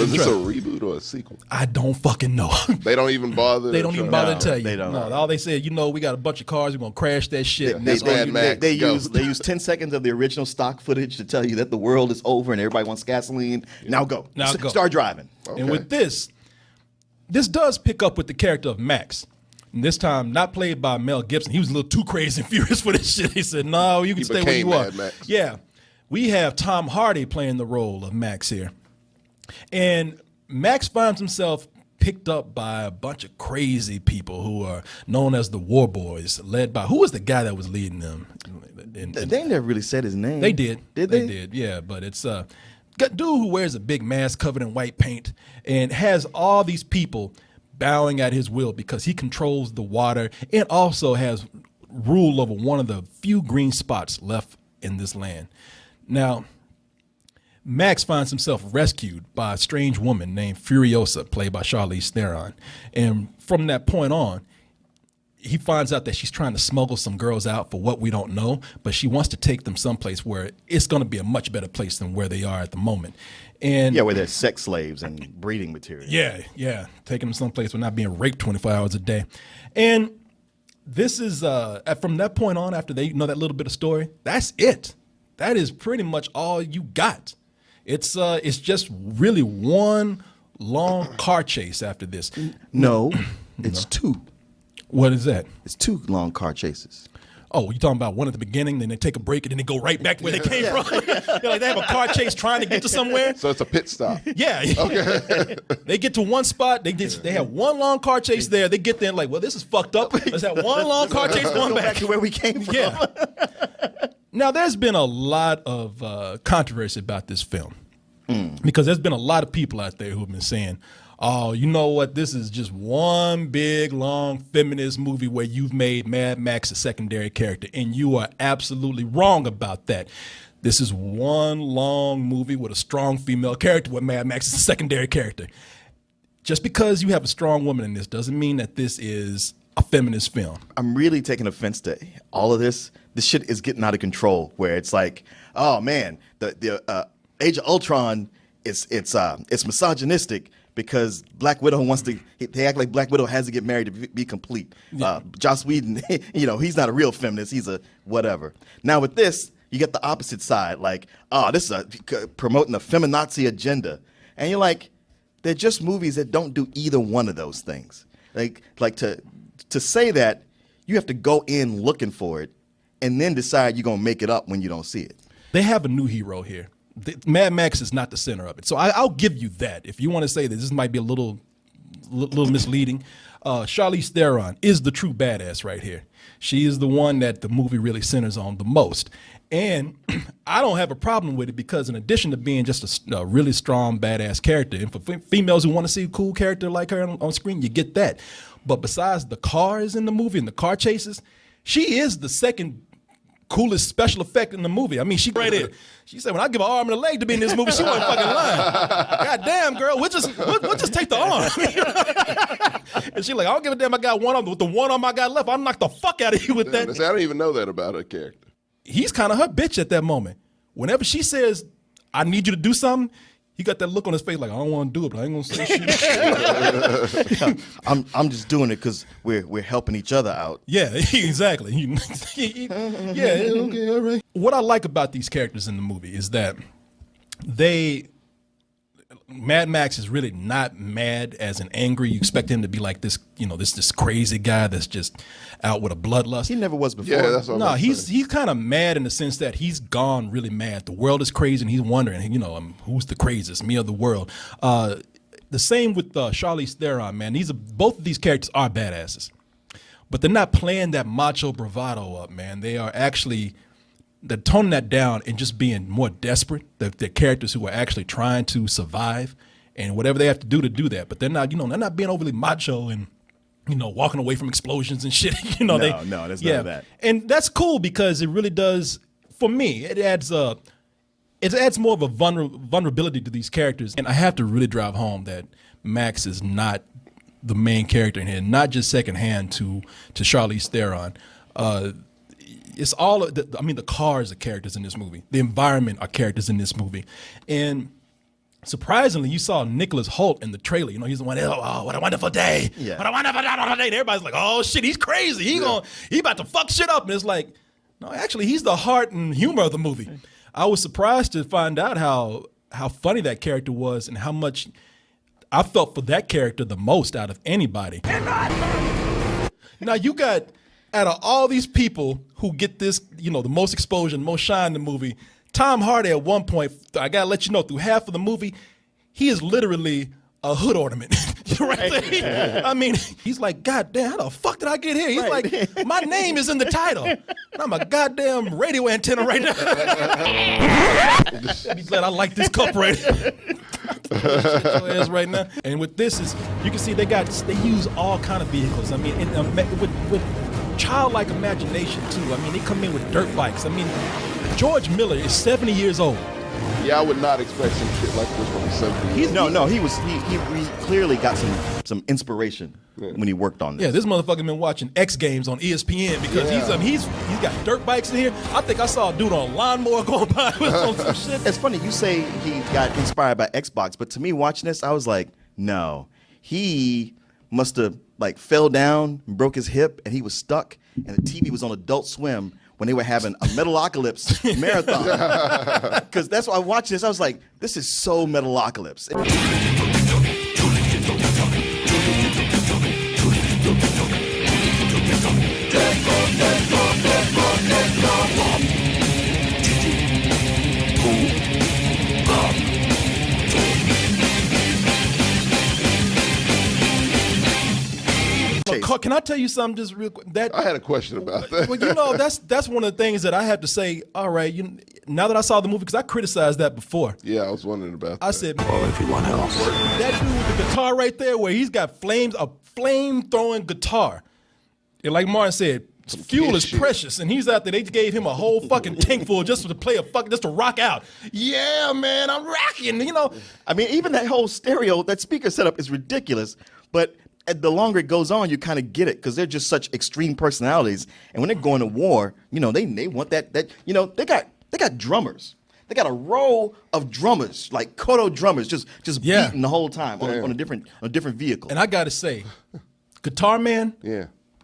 Is this a reboot or a sequel? I don't fucking know. They don't even bother. They don't even bother to tell you. They don't. No, all they said, we got a bunch of cars. We're gonna crash that shit. Yeah, And that's Mad all you Max. They Go. use 10 seconds of the original stock footage to tell you that the world is over and everybody wants gasoline. Now go. Now go. Start driving. Okay. And with this does pick up with the character of Max. And this time, not played by Mel Gibson. He was a little too crazy and furious for this shit. He said, no, you can stay where you are. Mad Max. Yeah. We have Tom Hardy playing the role of Max here. And Max finds himself picked up by a bunch of crazy people who are known as the War Boys, led by, who was the guy that was leading them? They never really said his name. They did. Did they? They did, yeah. But it's got dude who wears a big mask covered in white paint and has all these people bowing at his will because he controls the water and also has rule over one of the few green spots left in this land. Now, Max finds himself rescued by a strange woman named Furiosa, played by Charlize Theron. And from that point on, he finds out that she's trying to smuggle some girls out for what we don't know, but she wants to take them someplace where it's going to be a much better place than where they are at the moment. And Yeah, where they're sex slaves and breeding material. yeah, taking them someplace where not being raped 24 hours a day. And this is from that point on, after they know that little bit of story, that's it. That is pretty much all you got. It's just really one long car chase after this. No, it's two. What is that? It's two long car chases. Oh, you talking about one at the beginning, then they take a break, and then they go right back to where they came from? They're like, they have a car chase trying to get to somewhere. So it's a pit stop. Yeah. Okay. They get to one spot. They have one long car chase there. They get there and like, well, this is fucked up. Let's have one long car chase going Go back to where we came from. Yeah. Now, there's been a lot of controversy about this film because there's been a lot of people out there who have been saying, oh, you know what? This is just one big, long feminist movie where you've made Mad Max a secondary character, and you are absolutely wrong about that. This is one long movie with a strong female character where Mad Max is a secondary character. Just because you have a strong woman in this doesn't mean that this is a feminist film. I'm really taking offense to all of this. This shit is getting out of control. Where it's like, oh man, the Age of Ultron it's misogynistic because Black Widow they act like Black Widow has to get married to be complete. Yeah. Joss Whedon, he's not a real feminist. He's a whatever. Now with this, you get the opposite side. Like, oh, this is promoting a feminazi agenda, and you're like, they're just movies that don't do either one of those things. Like to say that, you have to go in looking for it and then decide you're going to make it up when you don't see it. They have a new hero here. Mad Max is not the center of it. So I'll give you that. If you want to say that this might be a little misleading, Charlize Theron is the true badass right here. She is the one that the movie really centers on the most. And I don't have a problem with it because in addition to being just a really strong, badass character, and for females who want to see a cool character like her on screen, you get that. But besides the cars in the movie and the car chases, she is the second coolest special effect in the movie. I mean, she right there. She said, when I give an arm and a leg to be in this movie, she wasn't fucking lying. God damn, girl, we'll just take the arm. And she like, I don't give a damn, I got one arm. With the one arm I got left, I'll knock the fuck out of you with that. I don't even know that about her character. He's kind of her bitch at that moment. Whenever she says, I need you to do something, he got that look on his face like, I don't want to do it, but I ain't going to say shit. I'm just doing it because we're helping each other out. Yeah, exactly. Yeah, okay, all right. What I like about these characters in the movie is that Mad Max is really not mad as in angry. You expect him to be like this, this crazy guy that's just out with a bloodlust. He never was before. Yeah, that's what I'm he's kind of mad in the sense that he's gone really mad. The world is crazy, and he's wondering, who's the craziest, me or the world? The same with Charlize Theron, man. Both of these characters are badasses, but they're not playing that macho bravado up, man. They're toning that down and just being more desperate. They're characters who are actually trying to survive and whatever they have to do that. But they're not, they're not being overly macho and, walking away from explosions and shit. No, there's none of that. And that's cool because it really does, for me, it adds more of a vulnerability to these characters. And I have to really drive home that Max is not the main character in here, not just secondhand to Charlize Theron. It's all the cars are characters in this movie. The environment are characters in this movie. And Surprisingly, you saw Nicholas Hoult in the trailer. You know, he's the one. Oh, what a wonderful day! Yeah. What a wonderful day! And everybody's like, oh shit, he's crazy. He about to fuck shit up. And it's like, no, actually, he's the heart and humor of the movie. I was surprised to find out how funny that character was and how much I felt for that character the most out of anybody. Now you got, out of all these people who get this, the most exposure, the most shine in the movie, Tom Hardy at one point, I gotta let you know, through half of the movie, he is literally a hood ornament. Right there. I mean, he's like, God damn, how the fuck did I get here? He's like, my name is in the title. And I'm a goddamn radio antenna right now. Be glad I like this cup right here. Right now. And with this is, you can see they use all kind of vehicles. I mean, with childlike imagination too. I mean, they come in with dirt bikes. I mean, George Miller is 70 years old. Yeah, I would not expect some shit like this from a 70-year-old. He clearly got some inspiration when he worked on this. Yeah, this motherfucker been watching X Games on ESPN because he's got dirt bikes in here. I think I saw a dude on a lawnmower going by with some shit. It's funny you say he got inspired by Xbox, but to me watching this, I was like, no, he must have fell down and broke his hip, and he was stuck, and the TV was on Adult Swim when they were having a Metalocalypse marathon. Because that's why I watched this. I was like, this is so Metalocalypse. Can I tell you something just real quick? I had a question about that. Well, that's one of the things that I have to say, all right, now that I saw the movie, because I criticized that before. Yeah, I was wondering about that. I said, or everyone else. That dude with the guitar right there where he's got a flame-throwing guitar. And like Martin said, fuel is precious, and he's out there. They gave him a whole fucking tank full just to play just to rock out. Yeah, man, I'm rocking, I mean, even that whole stereo, that speaker setup is ridiculous, but the longer it goes on, you kind of get it because they're just such extreme personalities. And when they're going to war, they want that they got drummers. They got a row of drummers, like Kodo drummers, just beating the whole time on a different vehicle. And I gotta say, Guitar Man,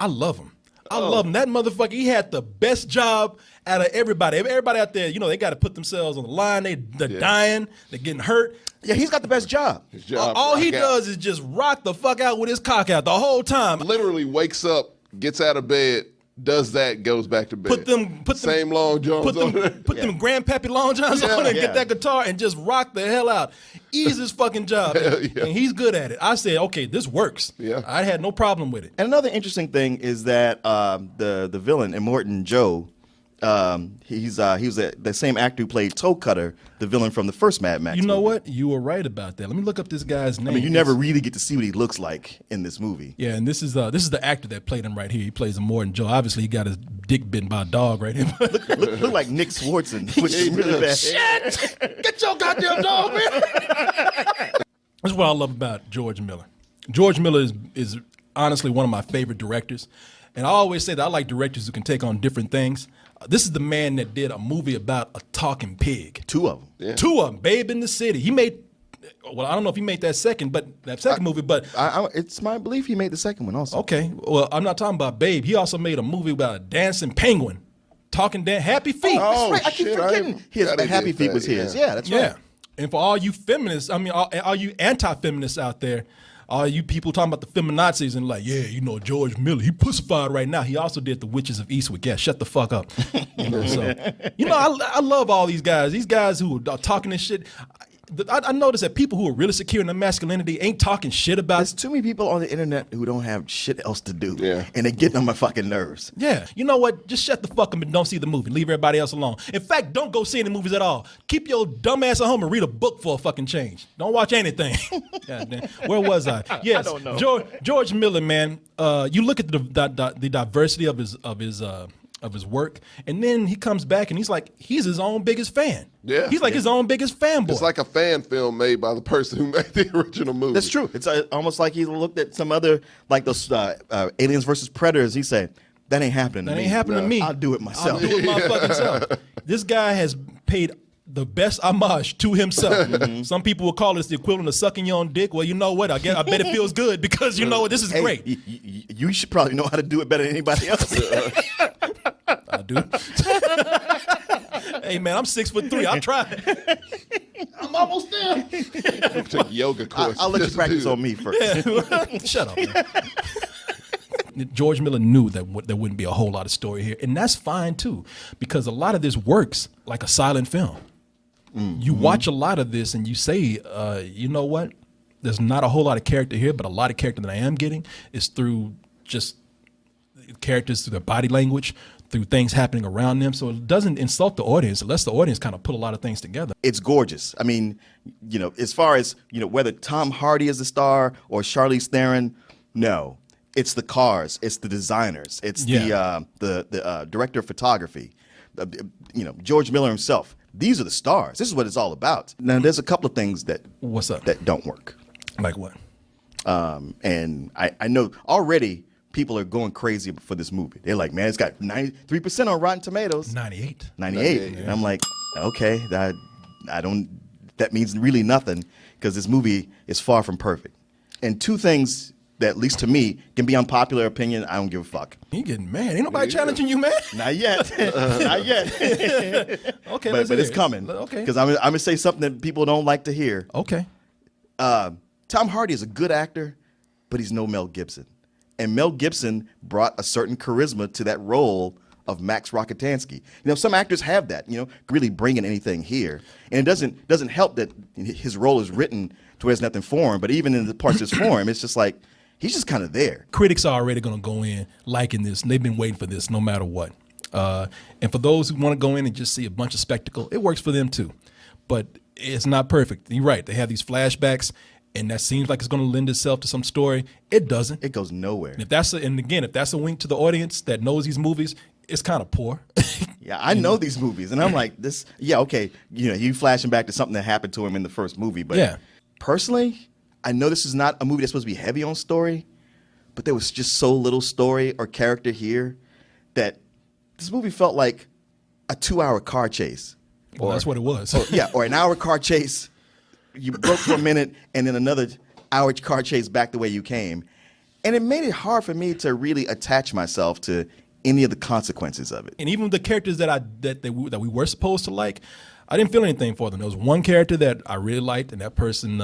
I love him. I love him. That motherfucker, he had the best job out of everybody. Everybody out there, they got to put themselves on the line. They're dying. They're getting hurt. Yeah, he's got the best job. His job All he does is just rock the fuck out with his cock out the whole time. Literally wakes up, gets out of bed, does that, goes back to bed. Put them same long johns on there. Put them grandpappy long johns on and get that guitar and just rock the hell out. Easy his fucking job. And he's good at it. I said, okay, this works. Yeah. I had no problem with it. And another interesting thing is that the villain, Immortan Joe, he was the same actor who played Toe Cutter, the villain from the first Mad Max. You know movie. what? You were right about that. Let me look up this guy's name. I mean, you never really get to see what he looks like in this movie. Yeah, and this is the actor that played him right here. He plays Immortan Joe. Obviously, he got his dick bitten by a dog right here. look like Nick Swartzen, which is really bad. Shit! Get your goddamn dog, man! That's what I love about George Miller. George Miller is honestly one of my favorite directors. And I always say that I like directors who can take on different things. This is the man that did a movie about a talking pig. Two of them. Yeah. Two of them, Babe in the City. He made, well, I don't know if he made that second movie, but it's my belief he made the second one also. okay. Well, I'm not talking about Babe. He also made a movie about a dancing penguin, Happy Feet. Oh, that's right. I keep forgetting Happy Feet was his. Yeah, that's right. Yeah. And for all you feminists, I mean, all you anti-feminists out there, all you people talking about the feminazis and like, George Miller, he pussified right now. He also did The Witches of Eastwick. Yeah, shut the fuck up. I love all these guys. These guys who are talking this shit. I notice that people who are really secure in their masculinity ain't talking shit about. There's too many people on the internet who don't have shit else to do. Yeah. And they're getting on my fucking nerves. Yeah. You know what? Just shut the fuck up and don't see the movie. Leave everybody else alone. In fact, don't go see any movies at all. Keep your dumb ass at home and read a book for a fucking change. Don't watch anything. Goddamn. Where was I? Yes. I don't know. George Miller, man. You look at the diversity of his work, and then he comes back and he's his own biggest fan. Yeah. He's like his own biggest fanboy. It's like a fan film made by the person who made the original movie. That's true. It's almost like he looked at some other, like those Aliens versus Predators. He said, that ain't happening to me. That ain't happening to me. I'll do it myself. I'll do it my fucking self. This guy has paid the best homage to himself. Some people will call this the equivalent of sucking your own dick. Well, you know what? I bet it feels good because you know what? This is great. You should probably know how to do it better than anybody else. I do. Hey man, I'm 6'3". I'll try. I'm almost there. Take yoga course. I'll let you practice on me first. Yeah. Shut up, man. George Miller knew that there wouldn't be a whole lot of story here, and that's fine too, because a lot of this works like a silent film. You watch a lot of this and you say, you know what? There's not a whole lot of character here, but a lot of character that I am getting is through just characters, through their body language, through things happening around them. So it doesn't insult the audience. It lets the audience kind of put a lot of things together. It's gorgeous. I mean, as far as, whether Tom Hardy is the star or Charlize Theron, no. It's the cars. It's the designers. It's the director of photography. George Miller himself. These are the stars. This is what it's all about. Now, there's a couple of things that don't work. Like what? And I know already people are going crazy for this movie. They're like, man, it's got 93% on Rotten Tomatoes. 98. 98. And I'm like, okay, that means really nothing because this movie is far from perfect. And two things that, at least to me, can be unpopular opinion, I don't give a fuck. You getting mad. Ain't nobody challenging you, man. Not yet. Not yet. Okay, but it's coming. Okay. Because I'm going to say something that people don't like to hear. Okay. Tom Hardy is a good actor, but he's no Mel Gibson. And Mel Gibson brought a certain charisma to that role of Max Rokitansky. Some actors have that, really bringing anything here. And it doesn't help that his role is written to where there's nothing for him, but even in the parts that's for him, it's just like, he's just kind of there. Critics are already going to go in liking this, and they've been waiting for this no matter what. And for those who want to go in and just see a bunch of spectacle, it works for them too. But it's not perfect. You're right. They have these flashbacks, and that seems like it's going to lend itself to some story. It doesn't. It goes nowhere. And if that's a wink to the audience that knows these movies, it's kind of poor. Yeah, I know these movies, and I'm like, this. Yeah, okay. You flashing back to something that happened to him in the first movie, but personally, I know this is not a movie that's supposed to be heavy on story, but there was just so little story or character here that this movie felt like a 2-hour car chase. Well, that's what it was. Or an hour car chase. You broke for a minute, and then another hour car chase back the way you came. And it made it hard for me to really attach myself to any of the consequences of it. And even the characters that we were supposed to like, I didn't feel anything for them. There was one character that I really liked, and that person...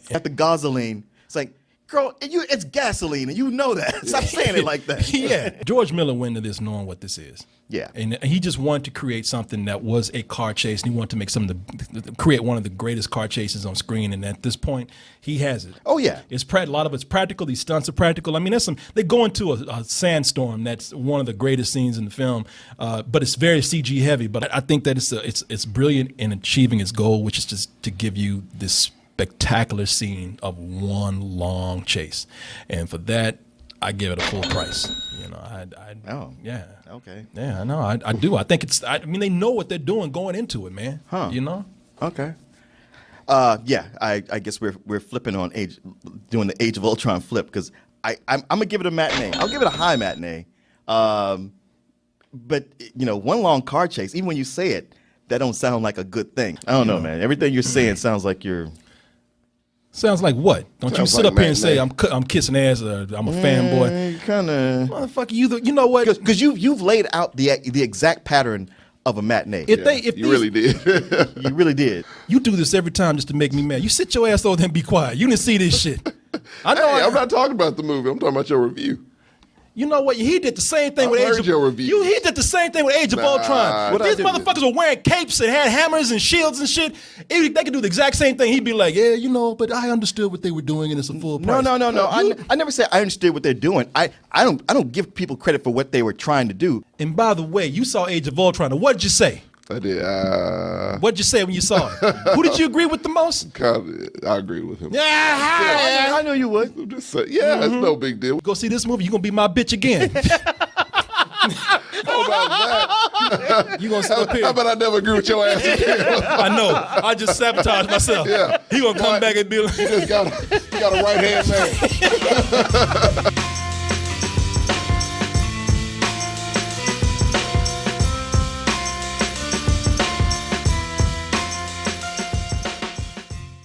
At the gasoline, it's like, girl, it's gasoline, and you know that. Stop saying it like that. Yeah. George Miller went into this knowing what this is. Yeah. And he just wanted to create something that was a car chase, and he wanted to make create one of the greatest car chases on screen, and at this point, he has it. Oh, yeah. A lot of it's practical. These stunts are practical. I mean, they go into a sandstorm. That's one of the greatest scenes in the film, but it's very CG heavy. But I think that it's brilliant in achieving its goal, which is just to give you this spectacular scene of one long chase, and for that, I give it a full price. Yeah. Okay. Yeah, I know. I do. I think they know what they're doing going into it, man. Huh. Okay. I guess we're flipping on doing the Age of Ultron flip because I'm gonna give it a matinee. I'll give it a high matinee. But one long car chase, even when you say it, that don't sound like a good thing. I don't know, man. Everything you're saying sounds like you're. Sounds like what? Don't you sit up here and say I'm kissing ass or I'm a fanboy? Kind of. Motherfucker, you know what? Because you've laid out the exact pattern of a matinee. You really did. You really did. You do this every time just to make me mad. You sit your ass over there and be quiet. You didn't see this shit. I know. I'm not talking about the movie. I'm talking about your review. You know what? He did the same thing with Age of review. He did the same thing with Age of Ultron. These motherfuckers were wearing capes and had hammers and shields and shit. They could do the exact same thing. He'd be like, yeah, but I understood what they were doing and it's a full price. No. I never said I understood what they're doing. I don't give people credit for what they were trying to do. And by the way, you saw Age of Ultron. What did you say? I did. What'd you say when you saw it? Who did you agree with the most? I agree with him. Yeah, I knew you would. I'm just saying, it's no big deal. Go see this movie, you're going to be my bitch again. How about that? You gonna sit up here? How about I never agree with your ass again? I know. I just sabotaged myself. Yeah. He gonna come back and be like, you got a right hand man.